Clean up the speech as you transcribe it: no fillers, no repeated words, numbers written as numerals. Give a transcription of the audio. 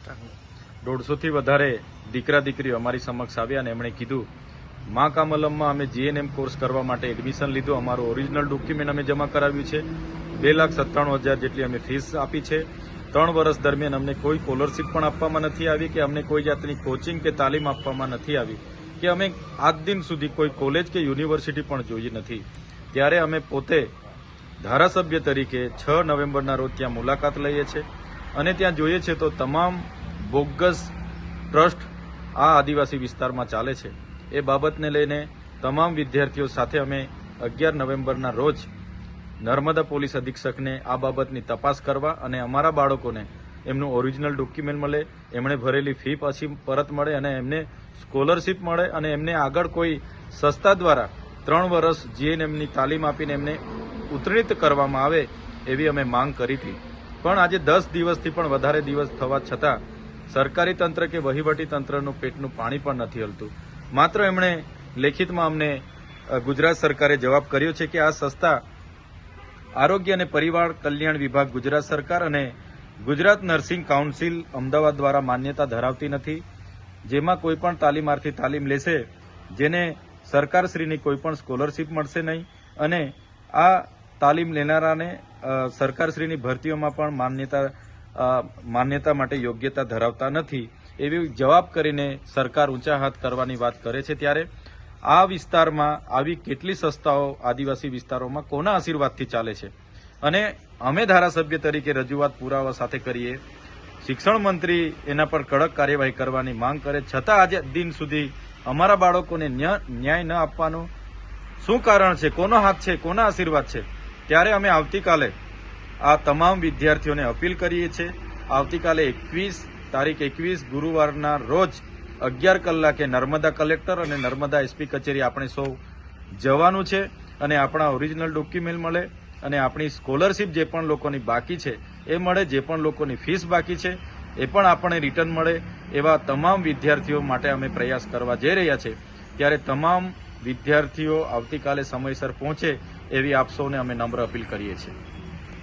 150 થી વધારે દીકરા દીકરીઓ અમારી સમક્ષ આવ્યા અને એમણે કીધું મા કામલમમાં અમે જીએનએમ કોર્સ કરવા માટે એડમિશન લીધું, અમારું ઓરિજિનલ ડોક્યુમેન્ટ અમે જમા કરાવ્યું છે, 2,97,000 જેટલી અમે ફીસ આપી છે, 3 વર્ષ દરમિયાન અમને કોઈ સ્કોલરશીપ પણ આપવામાં નથી આવી કે અમને કોઈ જાતની કોચિંગ કે તાલીમ આપવામાં નથી આવી કે અમે આજ દિન સુધી કોઈ કોલેજ કે યુનિવર્સિટી પણ જોઈ નથી. ત્યારે અમે પોતે ધારાસભ્ય તરીકે 6 નવેમ્બરના રોજ ત્યાં મુલાકાત લઈએ છીએ અને ત્યાં જોઈએ છે તો તમામ બોગસ ટ્રસ્ટ આ આદિવાસી વિસ્તારમાં ચાલે છે. એ બાબતને લઈને તમામ વિદ્યાર્થીઓ સાથે અમે 11 નવેમ્બરના રોજ નર્મદા પોલીસ અધિક્ષકને આ બાબતની તપાસ કરવા અને અમારા બાળકોને એમનું ઓરિજિનલ ડોક્યુમેન્ટ મળે, એમણે ભરેલી ફી પાછી પરત મળે અને એમને સ્કોલરશીપ મળે અને એમને આગળ કોઈ સંસ્થા દ્વારા 3 વર્ષ જીએનએમની તાલીમ આપીને એમને ઉત્તીર્ણ કરવામાં આવે એવી અમે માંગ કરી હતી. પણ આજે 10 દિવસથી પણ વધારે દિવસ થવા છતાં સરકારી તંત્ર કે વહીવટી તંત્રનું પેટનું પાણી પણ નથી હલતું. માત્ર એમણે લેખિતમાં અમને ગુજરાત સરકારે જવાબ કર્યો છે કે આ સંસ્થા આરોગ્ય અને પરિવાર કલ્યાણ વિભાગ ગુજરાત સરકાર અને ગુજરાત નર્સિંગ કાઉન્સિલ અમદાવાદ દ્વારા માન્યતા ધરાવતી નથી, જેમાં કોઈ પણ તાલીમાર્થી તાલીમ લેશે જેને સરકારશ્રીની કોઈ પણ સ્કોલરશીપ મળશે નહીં અને આ તાલીમ લેનારાને સરકારશ્રીની ભરતીઓમાં પણ માન્યતા માટે યોગ્યતા ધરાવતા નથી એવી જવાબ કરીને સરકાર ઊંચા હાથ કરવાની વાત કરે છે. ત્યારે આ વિસ્તારમાં આવી કેટલી સંસ્થાઓ આદિવાસી વિસ્તારોમાં કોના આશીર્વાદથી ચાલે છે અને અમે ધારાસભ્ય તરીકે રજૂઆત પુરાવા સાથે કરીએ, શિક્ષણ મંત્રી એના પર કડક કાર્યવાહી કરવાની માંગ કરે, છતાં આજે દિન સુધી અમારા બાળકોને ન્યાય ન આપવાનું શું કારણ છે, કોનો હાથ છે, કોના આશીર્વાદ છે? ત્યારે અમે આવતીકાલે આ તમામ વિદ્યાર્થીઓને અપીલ કરીએ છીએ. આવતીકાલે તારીખ 21 ગુરુવારના રોજ 11 કલાકે નર્મદા કલેક્ટર અને નર્મદા એસપી કચેરી આપણે સૌ જવાનું છે અને આપણા ઓરિજિનલ ડોક્યુમેન્ટ મળે અને આપણી સ્કોલરશીપ જે પણ લોકોની બાકી છે એ મળે, જે પણ લોકોની ફીસ બાકી છે એ પણ આપણને રિટર્ન મળે. એવા તમામ વિદ્યાર્થીઓ માટે અમે પ્રયાસ કરવા જઈ રહ્યા છે. ત્યારે તમામ વિદ્યાર્થીઓ આવતીકાલે સમયસર પહોંચે એવી આપ સૌને અમે નમ્ર અપીલ કરીએ છીએ.